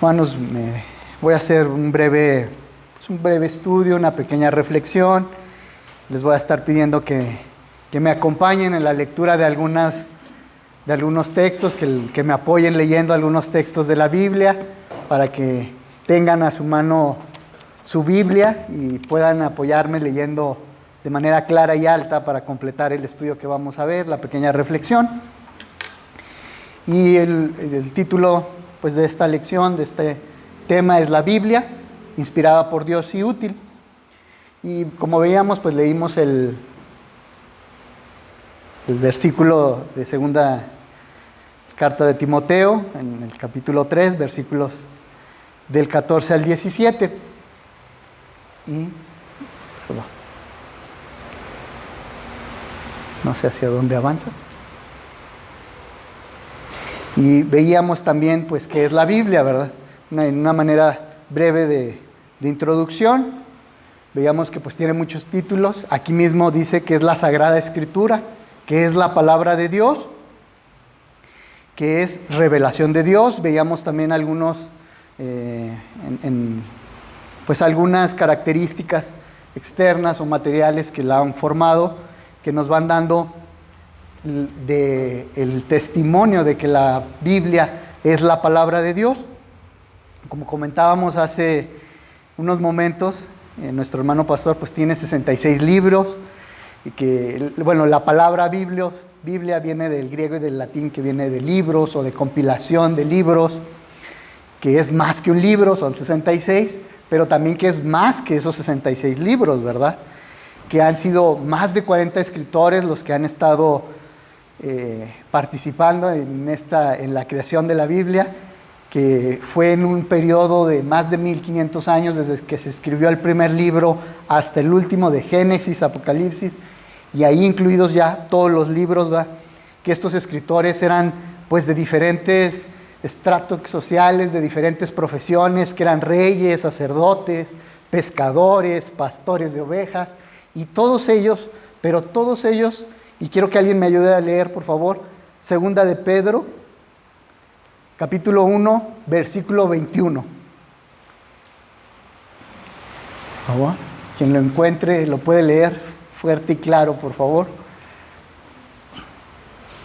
Hermanos, voy a hacer un breve estudio, una pequeña reflexión. Les voy a estar pidiendo que me acompañen en la lectura de algunos textos, que me apoyen leyendo algunos textos de la Biblia, para que tengan a su mano su Biblia y puedan apoyarme leyendo de manera clara y alta para completar el estudio que vamos a ver, la pequeña reflexión. Y el título de esta lección, de este tema, es la Biblia, inspirada por Dios y útil. Y como veíamos, leímos el versículo de segunda carta de Timoteo, en el capítulo 3, versículos del 14 al 17. No sé hacia dónde avanza. Y veíamos también, qué es la Biblia, ¿verdad? En una manera breve de introducción. Veíamos que tiene muchos títulos. Aquí mismo dice que es la Sagrada Escritura, que es la palabra de Dios, que es revelación de Dios. Veíamos también algunas características externas o materiales que la han formado, que nos van dando el testimonio de que la Biblia es la palabra de Dios. Como comentábamos hace unos momentos, nuestro hermano pastor tiene 66 libros, y que, la palabra Biblia viene del griego y del latín, que viene de libros o de compilación de libros, que es más que un libro, son 66, pero también que es más que esos 66 libros, ¿verdad? Que han sido más de 40 escritores los que han estado participando en la creación de la Biblia, que fue en un periodo de más de 1500 años, desde que se escribió el primer libro hasta el último, de Génesis, Apocalipsis, y ahí incluidos ya todos los libros, ¿va? Que estos escritores eran de diferentes estratos sociales, de diferentes profesiones, que eran reyes, sacerdotes, pescadores, pastores de ovejas, y todos ellos, y quiero que alguien me ayude a leer, por favor, Segunda de Pedro, capítulo 1, versículo 21. Por favor, quien lo encuentre lo puede leer fuerte y claro, por favor.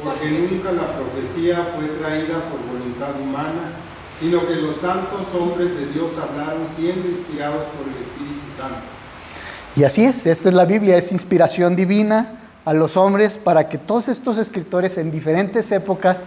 Porque nunca la profecía fue traída por voluntad humana, sino que los santos hombres de Dios hablaron siendo inspirados por el Espíritu Santo. Y así es, esta es la Biblia, es inspiración divina a los hombres para que todos estos escritores en diferentes épocas,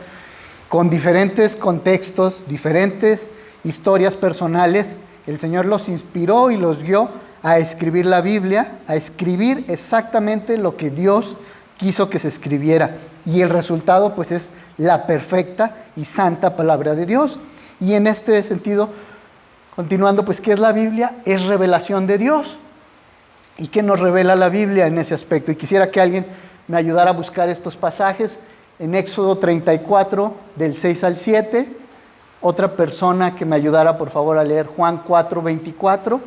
con diferentes contextos, diferentes historias personales, el Señor los inspiró y los guió a escribir la Biblia, a escribir exactamente lo que Dios quiso que se escribiera. Y el resultado es la perfecta y santa palabra de Dios. Y en este sentido, continuando, ¿qué es la Biblia? Es revelación de Dios. ¿Y qué nos revela la Biblia en ese aspecto? Y quisiera que alguien me ayudara a buscar estos pasajes en Éxodo 34, del 6 al 7. Otra persona que me ayudara, por favor, a leer Juan 4, 24.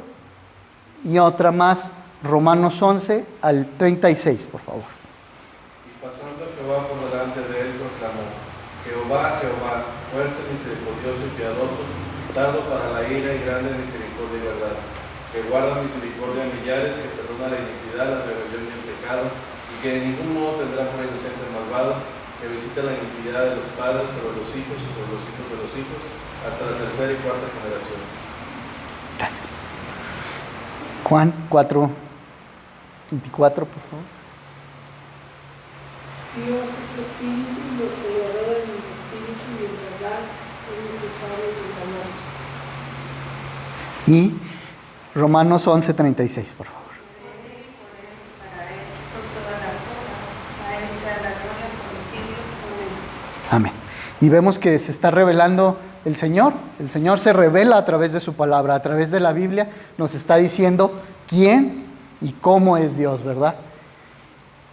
Y otra más, Romanos 11 al 36, por favor. Y pasando Jehová por delante de él, proclamó: Jehová, Jehová, fuerte, misericordioso y piadoso, tardo para la ira y grande misericordia y verdad, que guarda misericordia a millares, que perdona la iniquidad, la rebelión y el pecado, y que de ningún modo tendrá por inocente el malvado, que visita la iniquidad de los padres sobre los hijos y sobre los hijos de los hijos, hasta la tercera y cuarta generación. Gracias. Juan 4, 24, por favor. Dios es espíritu, y los que lo adoran en espíritu y en verdad es necesario proclamar. Y Romanos 11, 36, por favor. Amén. Y vemos que se está revelando el Señor. El Señor se revela a través de su palabra, a través de la Biblia. Nos está diciendo quién y cómo es Dios, ¿verdad?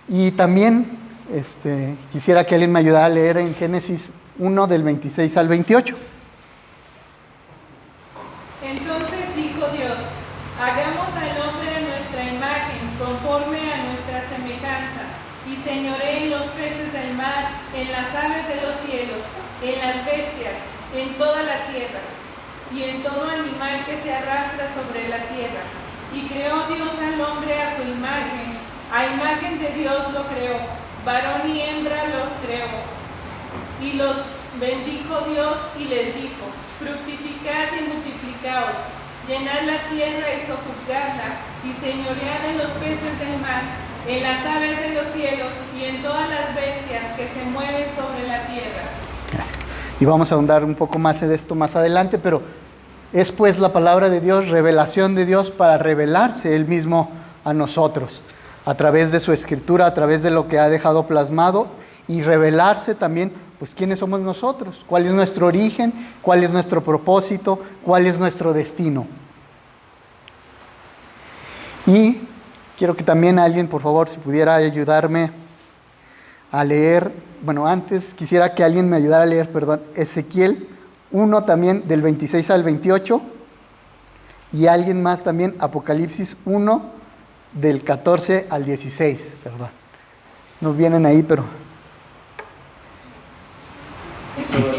Y también quisiera que alguien me ayudara a leer en Génesis 1, del 26 al 28. Entonces dijo Dios: hagamos al hombre a nuestra imagen, conforme a nuestra semejanza, y señoree en los peces del mar, en las aves de los cielos, en las bestias, en toda la tierra, y en todo animal que se arrastra sobre la tierra. Y creó Dios al hombre a su imagen, a imagen de Dios lo creó, varón y hembra los creó. Y los bendijo Dios y les dijo: fructificad y multiplicaos, llenad la tierra y sojuzgadla, y señoread en los peces del mar, en las aves de los cielos y en todas las bestias que se mueven sobre la tierra. Y vamos a ahondar un poco más en esto más adelante, pero es pues la palabra de Dios, revelación de Dios para revelarse Él mismo a nosotros, a través de su escritura, a través de lo que ha dejado plasmado, y revelarse también, pues, quiénes somos nosotros, cuál es nuestro origen, cuál es nuestro propósito, cuál es nuestro destino. Y quiero que también alguien, por favor, si pudiera ayudarme a leer, bueno, antes quisiera que alguien me ayudara a leer, Ezequiel 1 también, del 26 al 28, y alguien más también, Apocalipsis 1, del 14 al 16, No vienen ahí, pero... Y sobre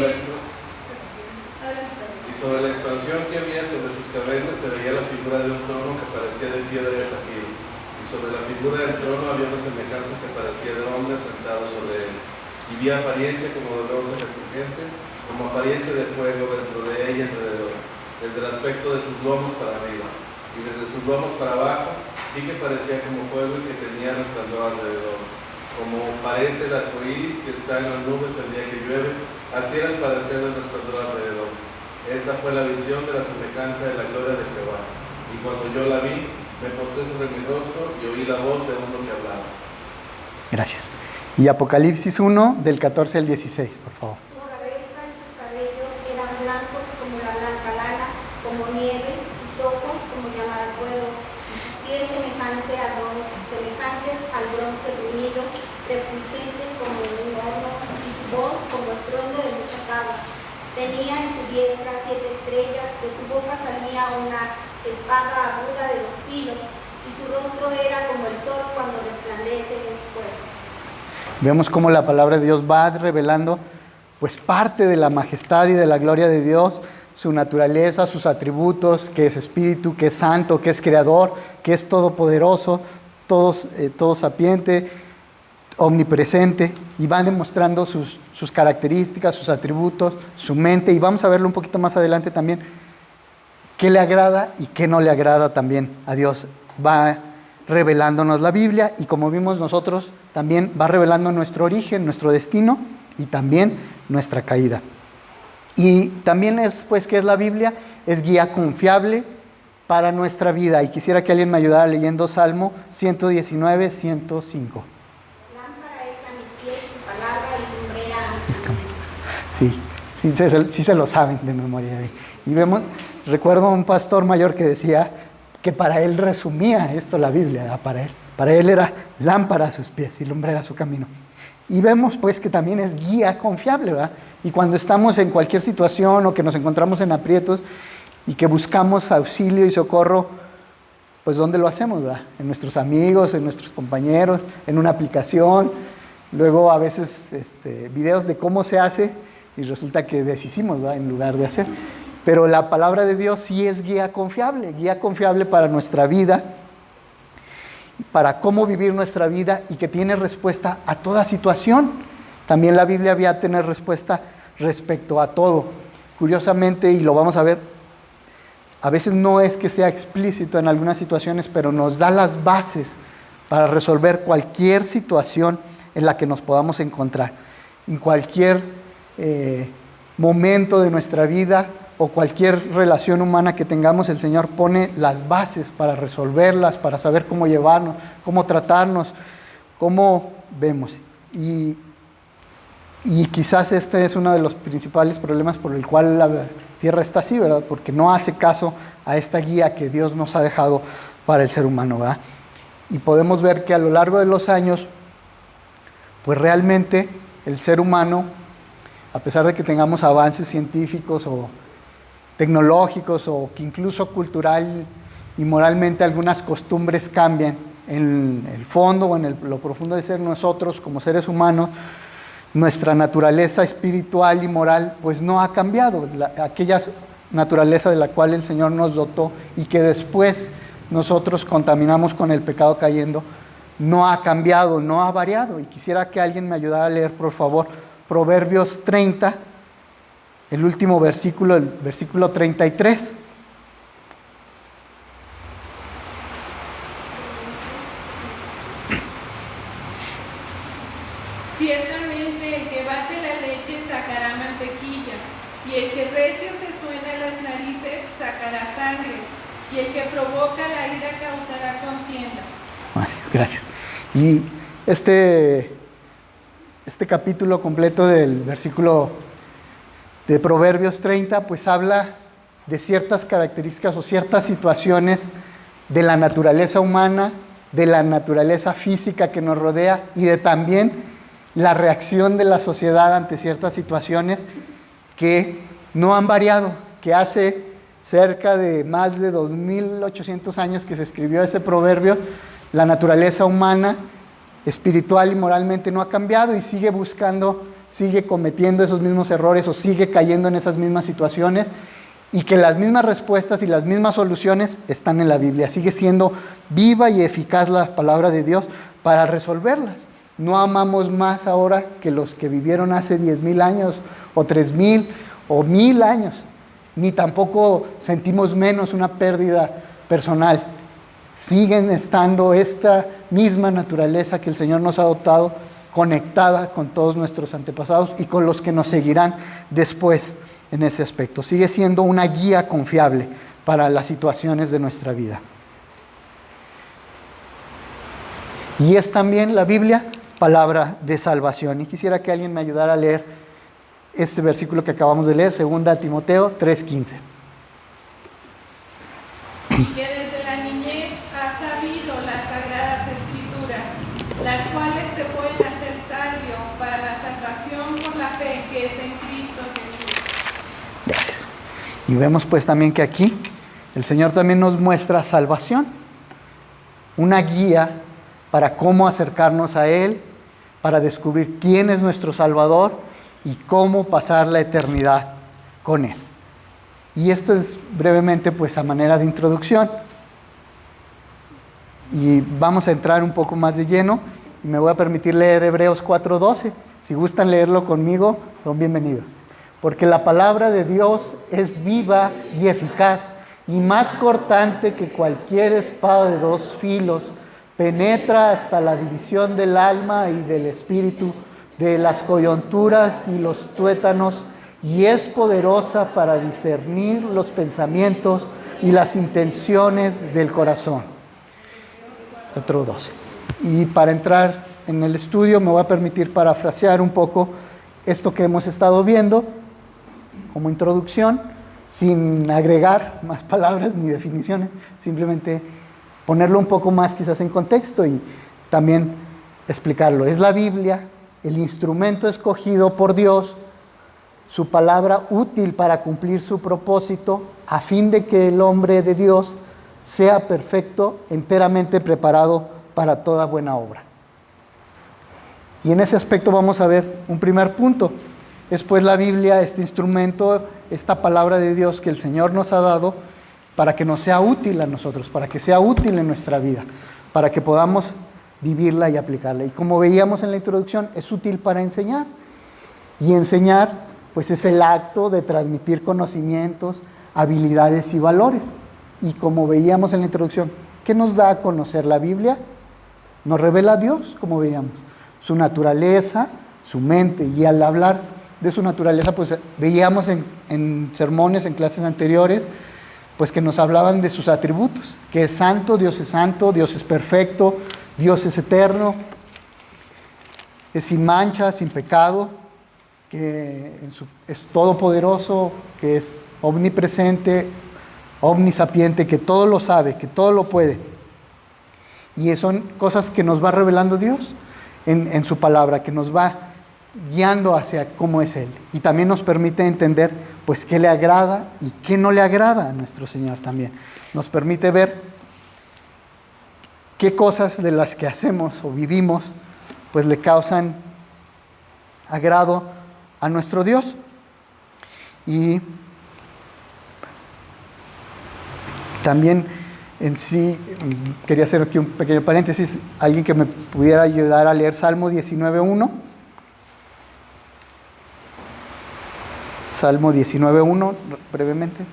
la expansión que había sobre sus cabezas se veía la figura de un trono que parecía de piedra de zafiro. Y sobre la figura del trono había una semejanza que parecía de hombre sentado sobre él. Y vi apariencia como de bronce refulgente, como apariencia de fuego dentro de ella y alrededor, desde el aspecto de sus lomos para arriba. Y desde sus lomos para abajo vi que parecía como fuego y que tenía resplandor alrededor. Como parece el arco iris que está en las nubes el día que llueve, así era el parecer del resplandor alrededor. Esta fue la visión de la semejanza de la gloria de Jehová. Y cuando yo la vi, me postré sobre mi rostro y oí la voz de uno que hablaba. Gracias. Y Apocalipsis 1, del 14 al 16, por favor. Su cabeza y sus cabellos eran blancos como la blanca lana, como nieve, sus ojos como llama de fuego, y sus pies semejantes al bronce bruñido, refulgentes como un horno, y su voz como estruendo de muchas aguas. Tenía en su diestra 7 estrellas, de su boca salía una espada aguda de 2 filos, y su rostro era como el sol cuando resplandece en su fuerza. Vemos cómo la palabra de Dios va revelando pues parte de la majestad y de la gloria de Dios, su naturaleza, sus atributos, que es espíritu, que es santo, que es creador, que es todopoderoso, todo sapiente, omnipresente, y van demostrando sus características, sus atributos, su mente, y vamos a verlo un poquito más adelante también, qué le agrada y qué no le agrada también a Dios. Va revelándonos la Biblia, y como vimos nosotros, también va revelando nuestro origen, nuestro destino, y también nuestra caída. Y también es, pues, ¿qué es la Biblia? Es guía confiable para nuestra vida, y quisiera que alguien me ayudara leyendo Salmo 119, 105. Lámpara es a mis pies tu palabra y lumbrera a mis Sí, sí se lo saben de memoria. Y recuerdo a un pastor mayor que decía que para él resumía esto la Biblia, para él era lámpara a sus pies y lumbrera a su camino. Y vemos pues que también es guía confiable, ¿verdad? Y cuando estamos en cualquier situación o que nos encontramos en aprietos y que buscamos auxilio y socorro, pues ¿dónde lo hacemos, verdad? En nuestros amigos, en nuestros compañeros, en una aplicación, luego a veces videos de cómo se hace y resulta que deshicimos, ¿verdad? En lugar de hacer. Pero la palabra de Dios sí es guía confiable para nuestra vida, para cómo vivir nuestra vida, y que tiene respuesta a toda situación. También la Biblia va a tener respuesta respecto a todo. Curiosamente, y lo vamos a ver, a veces no es que sea explícito en algunas situaciones, pero nos da las bases para resolver cualquier situación en la que nos podamos encontrar. En cualquier momento de nuestra vida o cualquier relación humana que tengamos, el Señor pone las bases para resolverlas, para saber cómo llevarnos, cómo tratarnos, cómo vemos. Y quizás este es uno de los principales problemas por el cual la tierra está así, ¿verdad? Porque no hace caso a esta guía que Dios nos ha dejado para el ser humano, ¿verdad? Y podemos ver que a lo largo de los años, pues realmente el ser humano, a pesar de que tengamos avances científicos o tecnológicos o que incluso cultural y moralmente algunas costumbres cambian, en el fondo o en lo profundo de ser nosotros como seres humanos, nuestra naturaleza espiritual y moral pues no ha cambiado. Aquellas naturaleza de la cual el Señor nos dotó y que después nosotros contaminamos con el pecado cayendo, no ha cambiado, no ha variado. Y quisiera que alguien me ayudara a leer, por favor, Proverbios 30, el último versículo, el versículo 33. Ciertamente el que bate la leche sacará mantequilla, y el que recio se suena las narices sacará sangre, y el que provoca la ira causará contienda. Así es, gracias. Y este capítulo completo del versículo de Proverbios 30, pues habla de ciertas características o ciertas situaciones de la naturaleza humana, de la naturaleza física que nos rodea y de también la reacción de la sociedad ante ciertas situaciones que no han variado, que hace cerca de más de 2.800 años que se escribió ese proverbio, la naturaleza humana, espiritual y moralmente no ha cambiado y sigue buscando, sigue cometiendo esos mismos errores o sigue cayendo en esas mismas situaciones, y que las mismas respuestas y las mismas soluciones están en la Biblia. Sigue siendo viva y eficaz la palabra de Dios para resolverlas. No amamos más ahora que los que vivieron hace 10,000 años o 3,000 o 1,000 años, ni tampoco sentimos menos una pérdida personal. Siguen estando esta misma naturaleza que el Señor nos ha dotado, conectada con todos nuestros antepasados y con los que nos seguirán después en ese aspecto. Sigue siendo una guía confiable para las situaciones de nuestra vida. Y es también la Biblia palabra de salvación. Y quisiera que alguien me ayudara a leer este versículo que acabamos de leer, 2 Timoteo 3:15. Que desde la niñez has sabido las sagradas escrituras, las cuales te pueden hacer sabio para la salvación por la fe que es en Cristo Jesús. Gracias. Y vemos pues también que aquí el Señor también nos muestra salvación, una guía para cómo acercarnos a Él, para descubrir quién es nuestro Salvador y cómo pasar la eternidad con Él. Y esto es brevemente pues a manera de introducción. Y vamos a entrar un poco más de lleno y me voy a permitir leer Hebreos 4:12. Si gustan leerlo conmigo, son bienvenidos. Porque la palabra de Dios es viva y eficaz y más cortante que cualquier espada de 2 filos, penetra hasta la división del alma y del espíritu, de las coyunturas y los tuétanos, y es poderosa para discernir los pensamientos y las intenciones del corazón. 4:12. Y para entrar en el estudio me voy a permitir parafrasear un poco esto que hemos estado viendo como introducción, sin agregar más palabras ni definiciones, simplemente ponerlo un poco más quizás en contexto y también explicarlo. Es la Biblia, el instrumento escogido por Dios, su palabra útil para cumplir su propósito, a fin de que el hombre de Dios sea perfecto, enteramente preparado para toda buena obra. Y en ese aspecto vamos a ver un primer punto. Es pues la Biblia, este instrumento, esta palabra de Dios que el Señor nos ha dado para que nos sea útil a nosotros, para que sea útil en nuestra vida, para que podamos vivirla y aplicarla. Y como veíamos en la introducción, es útil para enseñar. Y enseñar, pues es el acto de transmitir conocimientos, habilidades y valores. Y como veíamos en la introducción, ¿qué nos da a conocer la Biblia? Nos revela a Dios, como veíamos, su naturaleza, su mente. Y al hablar de su naturaleza, pues veíamos en sermones, en clases anteriores, pues que nos hablaban de sus atributos, que es santo, Dios es perfecto, Dios es eterno, es sin mancha, sin pecado, que es todopoderoso, que es omnipresente, omnisapiente, que todo lo sabe, que todo lo puede. Y son cosas que nos va revelando Dios en su palabra, que nos va guiando hacia cómo es Él. Y también nos permite entender pues qué le agrada y qué no le agrada a nuestro Señor también. Nos permite ver qué cosas de las que hacemos o vivimos pues le causan agrado a nuestro Dios. Y También en sí, quería hacer aquí un pequeño paréntesis, alguien que me pudiera ayudar a leer Salmo 19.1. Salmo 19.1, brevemente.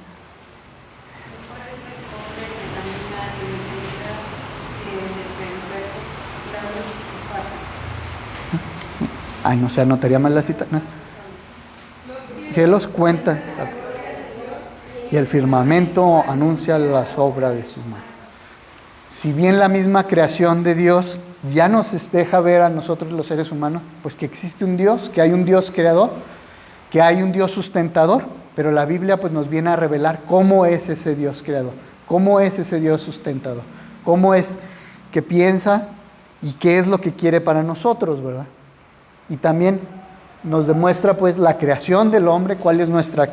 Ay, no se anotaría más la cita. No. Los cielos cuentan y el firmamento anuncia las obras de sus manos. Si bien la misma creación de Dios ya nos deja ver a nosotros los seres humanos, pues que existe un Dios, que hay un Dios creador, que hay un Dios sustentador, pero la Biblia pues nos viene a revelar cómo es ese Dios creador, cómo es ese Dios sustentador, cómo es que piensa y qué es lo que quiere para nosotros, ¿verdad? Y también nos demuestra pues la creación del hombre, cuál es nuestra,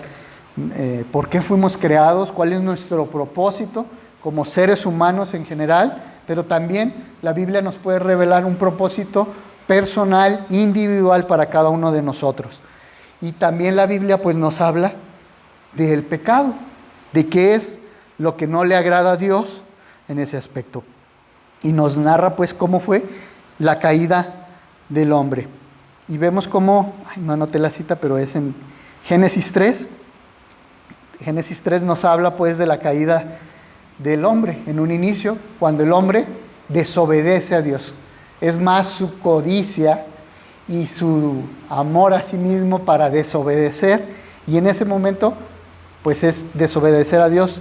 por qué fuimos creados, cuál es nuestro propósito como seres humanos en general, pero también la Biblia nos puede revelar un propósito personal, individual para cada uno de nosotros. Y también la Biblia pues nos habla del pecado, de qué es lo que no le agrada a Dios en ese aspecto. Y nos narra pues cómo fue la caída del hombre. Y vemos cómo, no anoté la cita, pero es en Génesis 3. Génesis 3 nos habla pues de la caída del hombre en un inicio, cuando el hombre desobedece a Dios. Es más su codicia y su amor a sí mismo para desobedecer, y en ese momento pues es desobedecer a Dios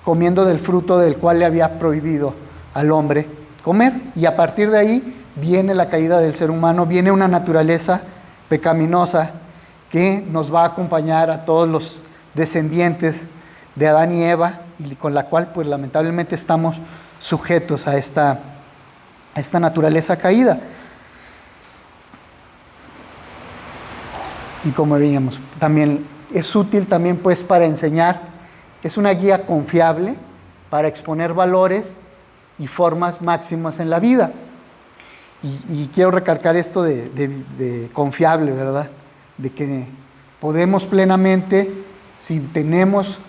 comiendo del fruto del cual le había prohibido al hombre comer, y a partir de ahí viene la caída del ser humano, viene una naturaleza pecaminosa que nos va a acompañar a todos los descendientes de Adán y Eva, y con la cual pues lamentablemente estamos sujetos a esta naturaleza caída. Y como veíamos, también es útil también pues para enseñar, es una guía confiable para exponer valores y formas máximas en la vida. Y quiero recalcar esto de confiable, ¿verdad? De que podemos plenamente, si tenemos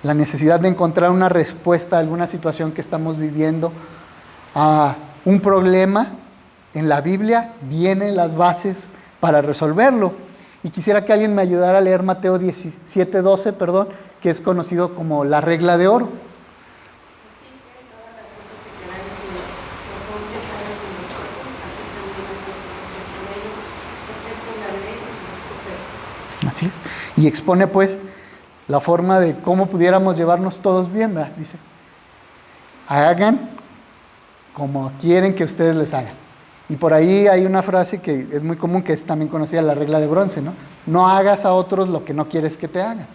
la necesidad de encontrar una respuesta a alguna situación que estamos viviendo, a un problema, en la Biblia vienen las bases para resolverlo. Y quisiera que alguien me ayudara a leer Mateo 17:12, que es conocido como la regla de oro. Así es. Y expone pues la forma de cómo pudiéramos llevarnos todos bien, ¿verdad? Dice, hagan como quieren que ustedes les hagan. Y por ahí hay una frase que es muy común, que es también conocida, la regla de bronce, ¿no? No hagas a otros lo que no quieres que te hagan.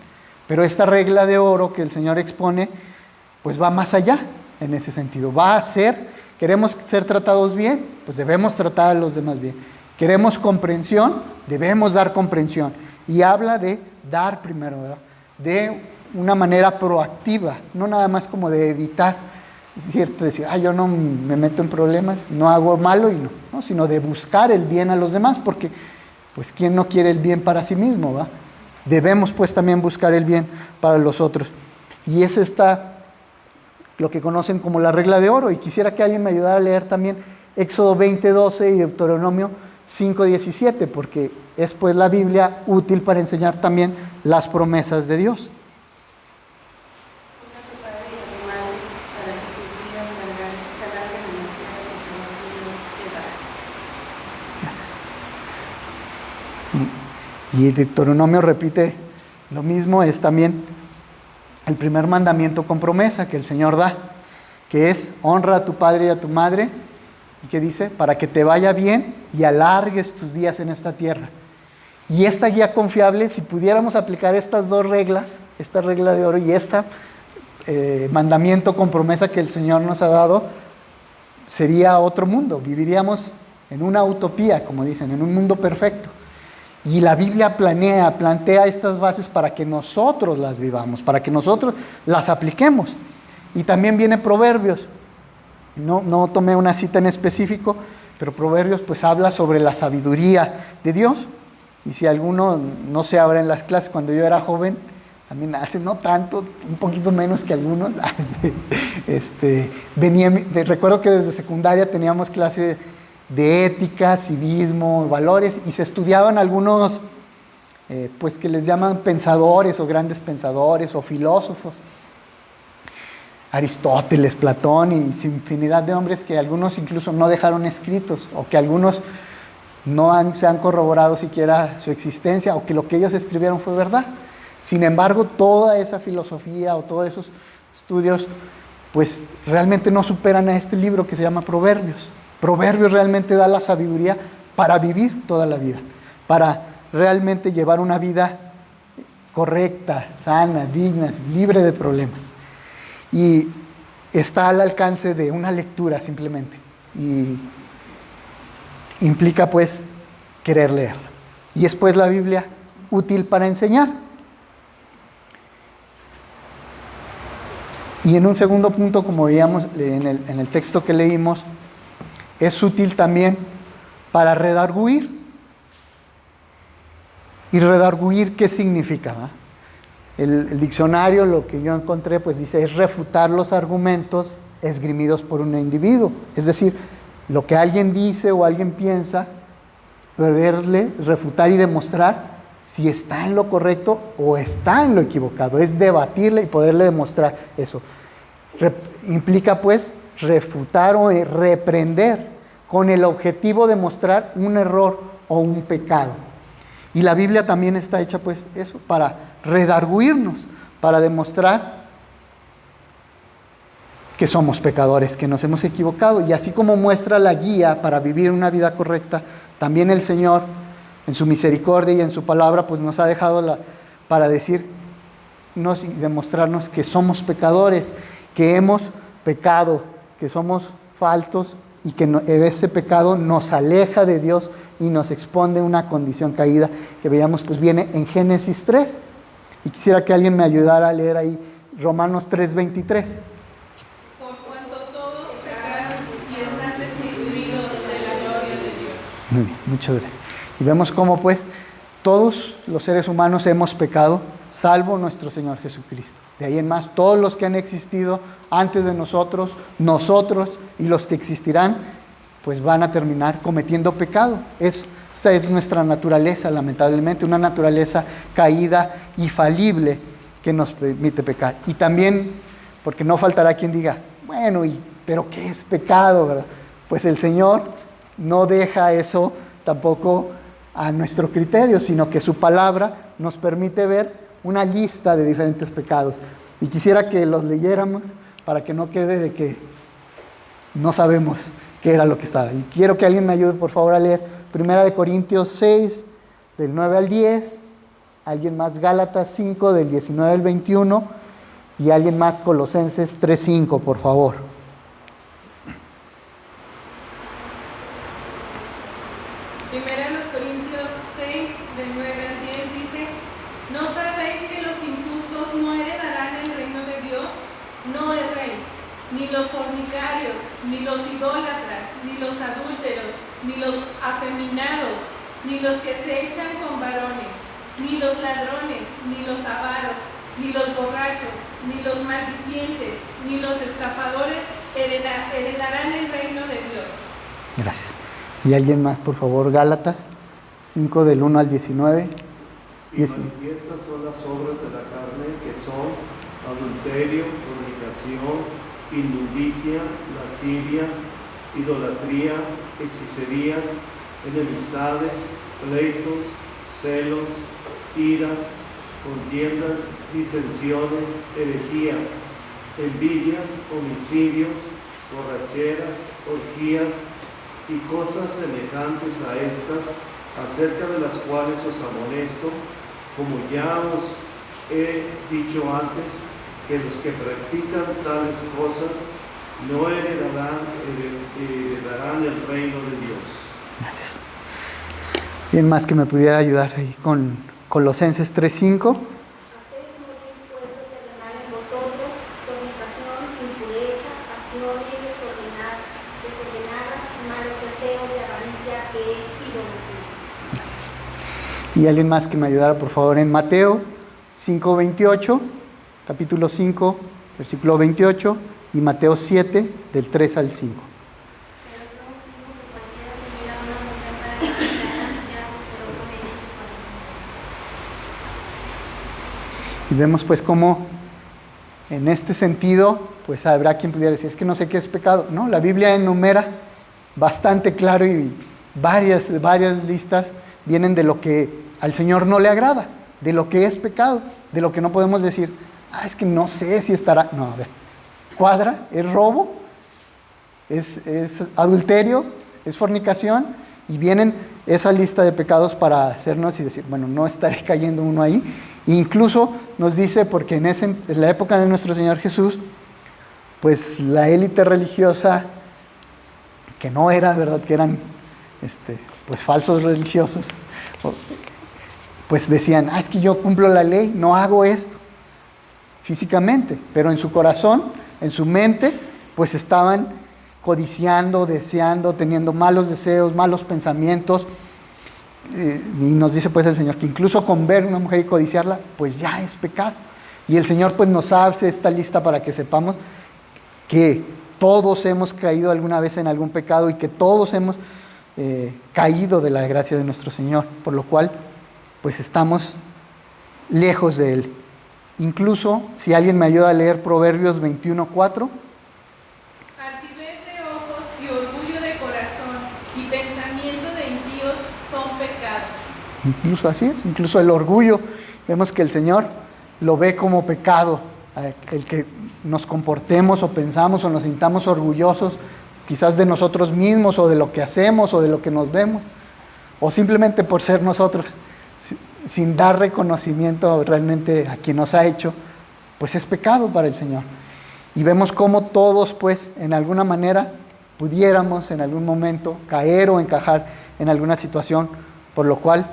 Pero esta regla de oro que el Señor expone, pues va más allá en ese sentido. Va a ser, queremos ser tratados bien, pues debemos tratar a los demás bien. Queremos comprensión, debemos dar comprensión. Y habla de dar primero, ¿verdad? De una manera proactiva, no nada más como de evitar. Es cierto decir, yo no me meto en problemas, no hago malo y no, sino de buscar el bien a los demás, porque pues ¿quién no quiere el bien para sí mismo, va? Debemos pues también buscar el bien para los otros. Y es lo que conocen como la regla de oro. Y quisiera que alguien me ayudara a leer también Éxodo 20:12 y Deuteronomio 5:17, porque es pues la Biblia útil para enseñar también las promesas de Dios. Y el Deuteronomio repite lo mismo, es también el primer mandamiento con promesa que el Señor da, que es honra a tu padre y a tu madre, y que dice, para que te vaya bien y alargues tus días en esta tierra. Y esta guía confiable, si pudiéramos aplicar estas dos reglas, esta regla de oro y mandamiento con promesa que el Señor nos ha dado, sería otro mundo, viviríamos en una utopía, como dicen, en un mundo perfecto. Y la Biblia plantea estas bases para que nosotros las vivamos, para que nosotros las apliquemos. Y también viene Proverbios. No tomé una cita en específico, pero Proverbios pues habla sobre la sabiduría de Dios. Y si alguno, no sé, ahora en las clases, cuando yo era joven, también hace no tanto, un poquito menos que algunos, recuerdo que desde secundaria teníamos clase de ética, civismo, valores, y se estudiaban algunos, pues que les llaman pensadores o grandes pensadores o filósofos. Aristóteles, Platón y infinidad de hombres que algunos incluso no dejaron escritos, o que algunos se han corroborado siquiera su existencia, o que lo que ellos escribieron fue verdad. Sin embargo, toda esa filosofía o todos esos estudios, pues realmente no superan a este libro que se llama Proverbios. Proverbios realmente da la sabiduría para vivir toda la vida, para realmente llevar una vida correcta, sana, digna, libre de problemas. Y está al alcance de una lectura simplemente. Y implica pues querer leerla. Y es pues la Biblia útil para enseñar. Y en un segundo punto, como veíamos en el texto que leímos, es útil también para redarguir. ¿Y redarguir qué significa? El diccionario, lo que yo encontré, pues dice, es refutar los argumentos esgrimidos por un individuo. Es decir, lo que alguien dice o alguien piensa, poderle refutar y demostrar si está en lo correcto o está en lo equivocado. Es debatirle y poderle demostrar eso. Implica pues refutar o reprender con el objetivo de mostrar un error o un pecado. Y la Biblia también está hecha pues eso, para redarguirnos, para demostrar que somos pecadores, que nos hemos equivocado. Y así como muestra la guía para vivir una vida correcta, también el Señor, en su misericordia y en su palabra, pues nos ha dejado para decirnos y demostrarnos que somos pecadores, que hemos pecado, que somos faltos y que ese pecado nos aleja de Dios y nos expone a una condición caída que veíamos pues viene en Génesis 3. Y quisiera que alguien me ayudara a leer ahí Romanos 3:23. Por cuanto todos pecaron y están destituidos de la gloria de Dios. Muy bien, muchas gracias. Y vemos cómo pues todos los seres humanos hemos pecado, salvo nuestro Señor Jesucristo. De ahí en más, todos los que han existido antes de nosotros y los que existirán, pues van a terminar cometiendo pecado. Esta es nuestra naturaleza, lamentablemente, una naturaleza caída y falible que nos permite pecar. Y también, porque no faltará quien diga, bueno, ¿pero qué es pecado, verdad? Pues el Señor no deja eso tampoco a nuestro criterio, sino que su palabra nos permite ver una lista de diferentes pecados. Y quisiera que los leyéramos para que no quede de que no sabemos qué era lo que estaba. Y quiero que alguien me ayude, por favor, a leer 1 Corintios 6, del 9 al 10, alguien más Gálatas 5, del 19 al 21, y alguien más Colosenses 3:5, por favor. Primera los Corintios 6, del 9 al 10 dice: ¿No sabéis que los injustos no heredarán el reino de Dios? No erréis, ni los fornicarios, ni los idólatras, ni los adúlteros, ni los afeminados, ni los que se echan con varones, ni los ladrones, ni los avaros, ni los borrachos, ni los maldicientes, ni los estafadores heredarán el reino de Dios. Gracias. ¿Y alguien más, por favor? Gálatas 5, del 1 al 19. Y manifiestas son las obras de la carne, que son adulterio, fornicación, inmundicia, lascivia, idolatría, hechicerías, enemistades, pleitos, celos, iras, contiendas, disensiones, herejías, envidias, homicidios, borracheras, orgías y cosas semejantes a estas, acerca de las cuales os amonesto, como ya os he dicho antes, que los que practican tales cosas no heredarán el reino de Dios. Gracias. ¿Alguien más que me pudiera ayudar ahí con Colosenses 3:5? Haced morir fuego terrenal en vosotros, fornicación, impureza, pasiones desordenadas, malos deseos de avaricia, que es idolatría. Y alguien más que me ayudara, por favor, en Mateo 5:28, capítulo 5, versículo 28, y Mateo 7, del 3 al 5. Y vemos pues cómo en este sentido, pues habrá quien pudiera decir, es que no sé qué es pecado. No, la Biblia enumera bastante claro y varias listas vienen de lo que al Señor no le agrada, de lo que es pecado, de lo que no podemos decir, es que no sé si estará. No, a ver, cuadra, es robo, es adulterio, es fornicación, y vienen esa lista de pecados para hacernos y decir, bueno, no estaré cayendo uno ahí. E incluso nos dice, porque en la época de nuestro Señor Jesús, pues la élite religiosa, que no era, ¿verdad?, que eran pues falsos religiosos, pues decían, es que yo cumplo la ley, no hago esto físicamente, pero en su corazón, en su mente, pues estaban codiciando, deseando, teniendo malos deseos, malos pensamientos. Y nos dice pues el Señor que incluso con ver una mujer y codiciarla, pues ya es pecado. Y el Señor pues nos hace esta lista para que sepamos que todos hemos caído alguna vez en algún pecado y que todos hemos caído de la gracia de nuestro Señor, por lo cual pues estamos lejos de Él. Incluso si alguien me ayuda a leer Proverbios 21:4. Altivez de ojos y orgullo de corazón y pensamiento de impíos son pecados. Incluso así es, incluso el orgullo, vemos que el Señor lo ve como pecado, el que nos comportemos o pensamos o nos sintamos orgullosos quizás de nosotros mismos o de lo que hacemos o de lo que nos vemos, o simplemente por ser nosotros, sin dar reconocimiento realmente a quien nos ha hecho, pues es pecado para el Señor. Y vemos cómo todos pues en alguna manera pudiéramos en algún momento caer o encajar en alguna situación, por lo cual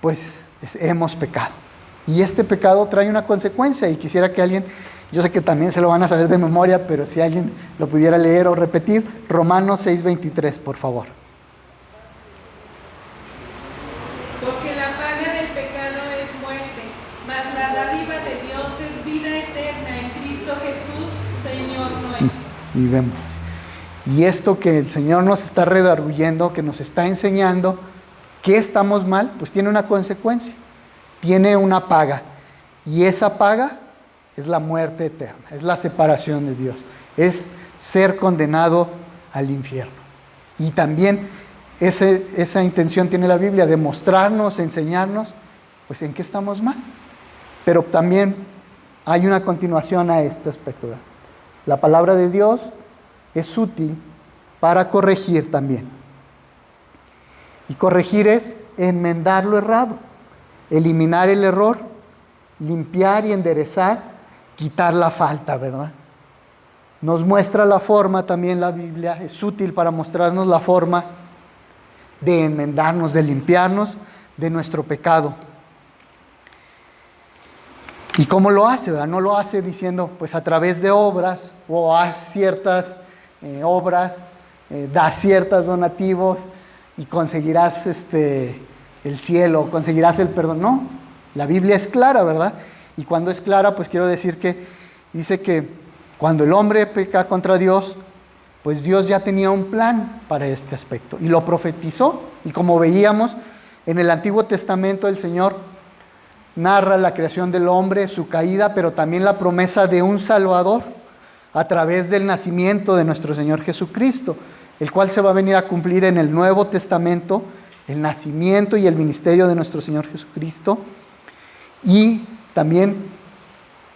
pues hemos pecado. Y este pecado trae una consecuencia, y quisiera que alguien, yo sé que también se lo van a saber de memoria, pero si alguien lo pudiera leer o repetir, Romanos 6:23, por favor. Porque la paga del pecado es muerte, mas la dádiva de Dios es vida eterna en Cristo Jesús, Señor nuestro. Y vemos. Y esto que el Señor nos está redarguyendo, que nos está enseñando que estamos mal, pues tiene una consecuencia, tiene una paga. Y esa paga es la muerte eterna, es la separación de Dios, es ser condenado al infierno. Y también esa intención tiene la Biblia, de mostrarnos, enseñarnos, pues en qué estamos mal. Pero también hay una continuación a este aspecto. La palabra de Dios es útil para corregir también. Y corregir es enmendar lo errado, eliminar el error, limpiar y enderezar, quitar la falta, ¿verdad? Nos muestra la forma también la Biblia, es útil para mostrarnos la forma de enmendarnos, de limpiarnos de nuestro pecado. ¿Y cómo lo hace, verdad? No lo hace diciendo, pues a través de obras, o haz ciertas obras, da ciertos donativos y conseguirás el cielo, conseguirás el perdón. No, la Biblia es clara, ¿verdad? Y cuando es clara, pues quiero decir que dice que cuando el hombre peca contra Dios, pues Dios ya tenía un plan para este aspecto y lo profetizó. Y como veíamos en el Antiguo Testamento, el Señor narra la creación del hombre, su caída, pero también la promesa de un Salvador a través del nacimiento de nuestro Señor Jesucristo, el cual se va a venir a cumplir en el Nuevo Testamento, el nacimiento y el ministerio de nuestro Señor Jesucristo, y también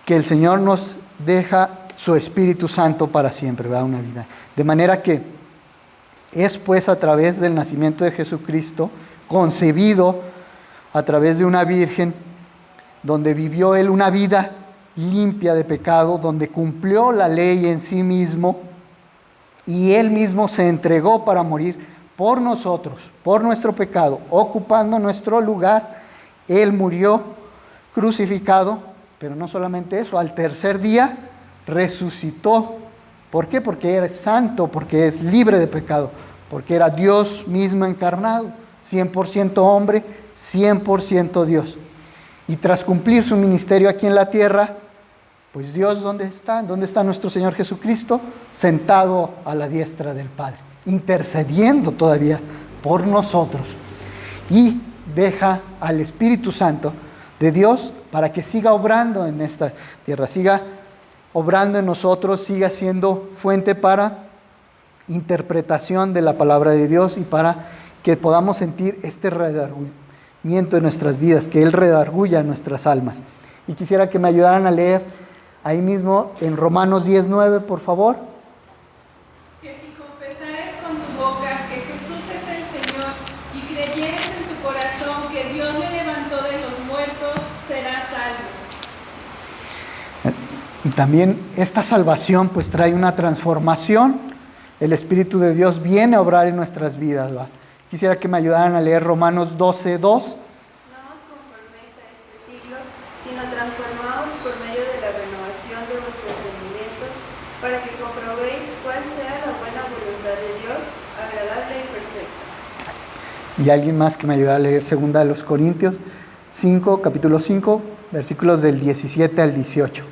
que el Señor nos deja su Espíritu Santo para siempre, ¿verdad? Una vida. De manera que es pues a través del nacimiento de Jesucristo, concebido a través de una virgen, donde vivió Él una vida limpia de pecado, donde cumplió la ley en sí mismo, y Él mismo se entregó para morir por nosotros, por nuestro pecado, ocupando nuestro lugar. Él murió crucificado, pero no solamente eso, al tercer día resucitó. ¿Por qué? Porque era santo, porque es libre de pecado, porque era Dios mismo encarnado, 100% hombre, 100% Dios. Y tras cumplir su ministerio aquí en la tierra, pues Dios, ¿dónde está? ¿Dónde está nuestro Señor Jesucristo? Sentado a la diestra del Padre, intercediendo todavía por nosotros. Y deja al Espíritu Santo de Dios para que siga obrando en esta tierra, siga obrando en nosotros, siga siendo fuente para interpretación de la palabra de Dios y para que podamos sentir este redargüimiento de nuestras vidas, que Él redarguya nuestras almas. Y quisiera que me ayudaran a leer ahí mismo en Romanos 10:9, por favor. Que si confesares con tu boca que Jesús es el Señor y creyeres en tu corazón que Dios le levantó de los muertos, serás salvo. Y también esta salvación pues trae una transformación. El Espíritu de Dios viene a obrar en nuestras vidas, ¿va? Quisiera que me ayudaran a leer Romanos 12:2. No os conforméis a este siglo, sino transformaos por medio de la renovación de vuestro entendimiento, para que comprobéis cuál sea la buena voluntad de Dios, agradable y perfecta. Y alguien más que me ayude a leer 2 de los Corintios 5, capítulo 5, versículos del 17 al 18. De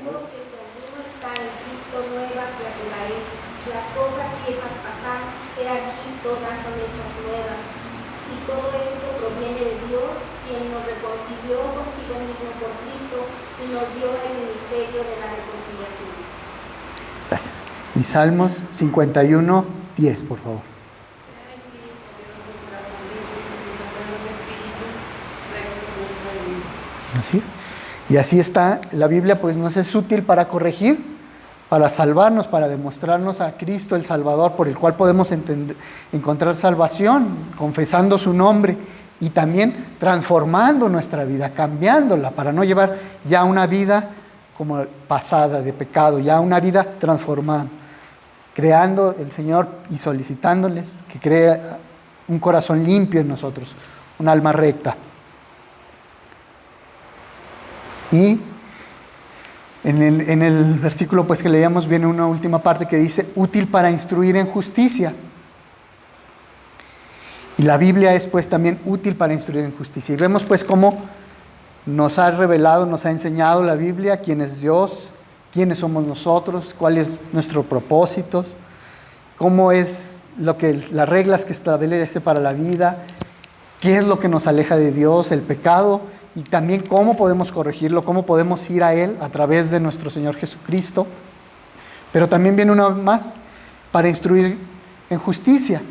modo que si alguno está en Cristo, nueva criatura es, las cosas viejas pasaron, he aquí todas son hechas nuevas. Y todo esto proviene de Dios, quien nos reconcilió consigo mismo por Cristo y nos dio el ministerio de la reconciliación. Gracias. Y Salmos 51:10, por favor. Así es. Y así está, la Biblia pues nos es útil para corregir, para salvarnos, para demostrarnos a Cristo el Salvador, por el cual podemos encontrar salvación, confesando su nombre y también transformando nuestra vida, cambiándola, para no llevar ya una vida como pasada de pecado, ya una vida transformada, creando el Señor y solicitándoles que crea un corazón limpio en nosotros, un alma recta. Y en el versículo pues que leíamos viene una última parte que dice, útil para instruir en justicia. Y la Biblia es pues también útil para instruir en justicia. Y vemos pues cómo nos ha revelado, nos ha enseñado la Biblia quién es Dios, quiénes somos nosotros, cuál es nuestro propósito, cómo es las reglas que establece para la vida, qué es lo que nos aleja de Dios, el pecado, y también cómo podemos corregirlo, cómo podemos ir a Él a través de nuestro Señor Jesucristo. Pero también viene una más para instruir en justicia.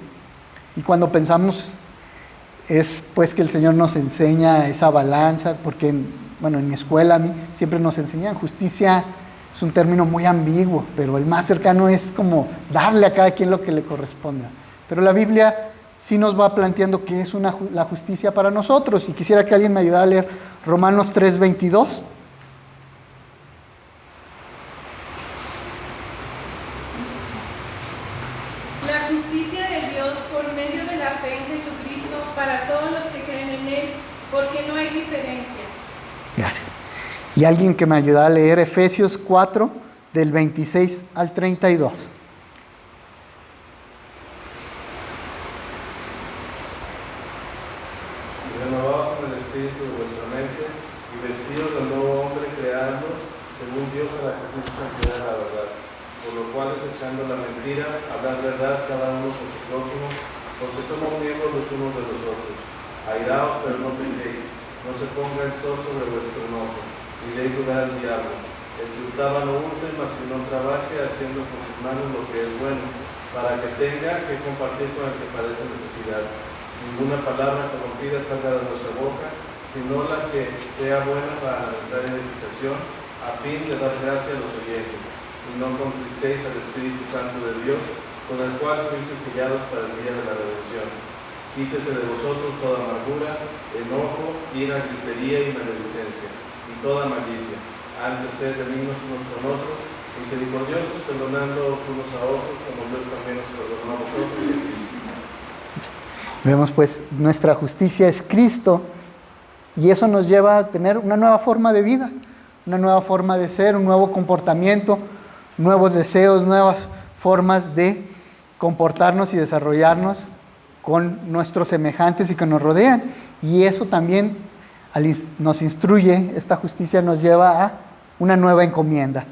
Y cuando pensamos es pues que el Señor nos enseña esa balanza, porque en mi escuela a mí siempre nos enseñan justicia. Es un término muy ambiguo, pero el más cercano es como darle a cada quien lo que le corresponda. Pero la Biblia sí nos va planteando qué es la justicia para nosotros. Y quisiera que alguien me ayudara a leer Romanos 3:22. La justicia de Dios por medio de la fe en Jesucristo para todos los que creen en Él, porque no hay diferencia. Gracias. Y alguien que me ayuda a leer Efesios 4, del 26 al 32. Renovaos en el espíritu de vuestra mente y vestidos del nuevo hombre creado según Dios a la justicia y santidad de la verdad. Por lo cual, desechando la mentira, hablad verdad cada uno con su prójimo, porque somos miembros los unos de los otros. Airaos, pero no pequéis, no se ponga el sol sobre vuestro enojo, ni deis lugar al diablo. El que hurtaba no hurte, mas si no trabaje, haciendo con sus manos lo que es bueno, para que tenga que compartir con el que padece necesidad. Ninguna palabra corrompida salga de nuestra boca, sino la que sea buena para la necesaria edificación, a fin de dar gracia a los oyentes. Y no contristéis al Espíritu Santo de Dios, con el cual fuisteis sellados para el día de la redención. Quítese de vosotros toda amargura, enojo, ira, gritería y maledicencia, y toda malicia. Antes sed benignos unos con otros, misericordiosos, perdonándoos unos a otros, como Dios también os perdonó a vosotros en Cristo. Vemos pues nuestra justicia es Cristo, y eso nos lleva a tener una nueva forma de vida, una nueva forma de ser, un nuevo comportamiento, nuevos deseos, nuevas formas de comportarnos y desarrollarnos con nuestros semejantes y que nos rodean. Y eso también nos instruye, esta justicia nos lleva a una nueva encomienda.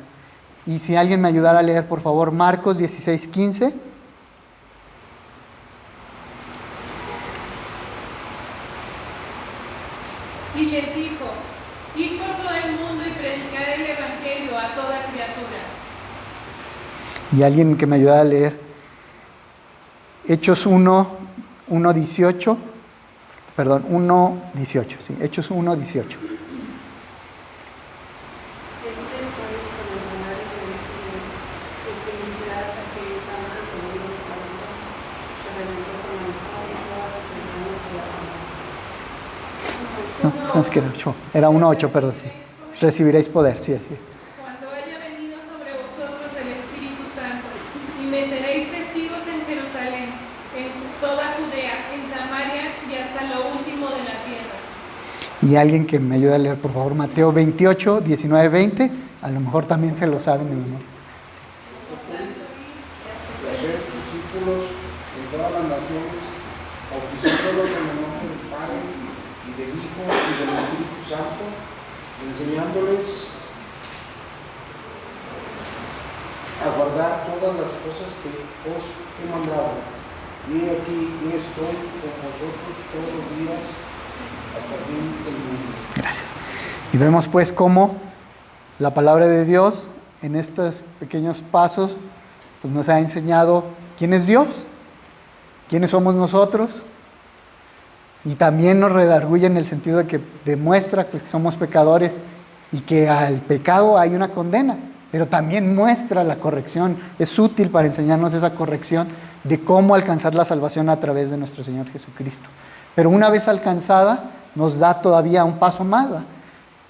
Y si alguien me ayudara a leer, por favor, Marcos 16:15. Y les dijo, id por todo el mundo y predicad el evangelio a toda criatura. Y alguien que me ayudara a leer Hechos 1:18, perdón, 1:18, sí, Hechos 1:18. No, es que era 1:8, perdón, sí. Recibiréis poder, sí, así es. Cuando haya venido sobre vosotros el Espíritu Santo, y me seréis testigos en Jerusalén, en toda Judea, en Samaria y hasta lo último de la tierra. Y alguien que me ayude a leer, por favor, Mateo 28, 19, 20. A lo mejor también se lo saben de memoria. Hacer discípulos de todas las naciones, bautizándolos en el nombre del Padre y del Hijo y del Espíritu Santo, enseñándoles a guardar todas las cosas que os he mandado. Y aquí yo estoy con vosotros todos los días hasta el fin del mundo. Gracias. Y vemos pues cómo la palabra de Dios en estos pequeños pasos pues nos ha enseñado quién es Dios, quiénes somos nosotros, y también nos redarguye en el sentido de que demuestra que somos pecadores y que al pecado hay una condena, pero también muestra la corrección, es útil para enseñarnos esa corrección de cómo alcanzar la salvación a través de nuestro Señor Jesucristo. Pero una vez alcanzada, nos da todavía un paso más, ¿va?,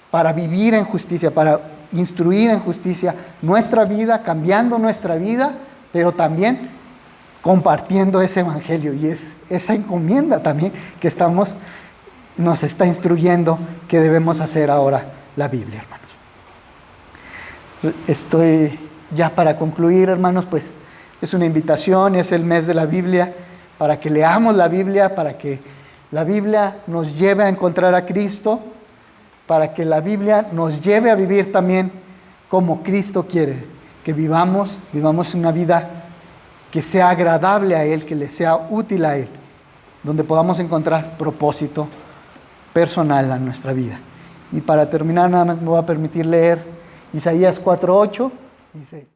para vivir en justicia, para instruir en justicia nuestra vida, cambiando nuestra vida, pero también compartiendo ese evangelio. Y es esa encomienda también que nos está instruyendo que debemos hacer ahora la Biblia, hermanos. Estoy ya para concluir, hermanos, pues es una invitación, es el mes de la Biblia, para que leamos la Biblia, para que la Biblia nos lleve a encontrar a Cristo, para que la Biblia nos lleve a vivir también como Cristo quiere, que vivamos una vida que sea agradable a Él, que le sea útil a Él, donde podamos encontrar propósito personal a nuestra vida. Y para terminar, nada más me voy a permitir leer Isaías 4:8, dice: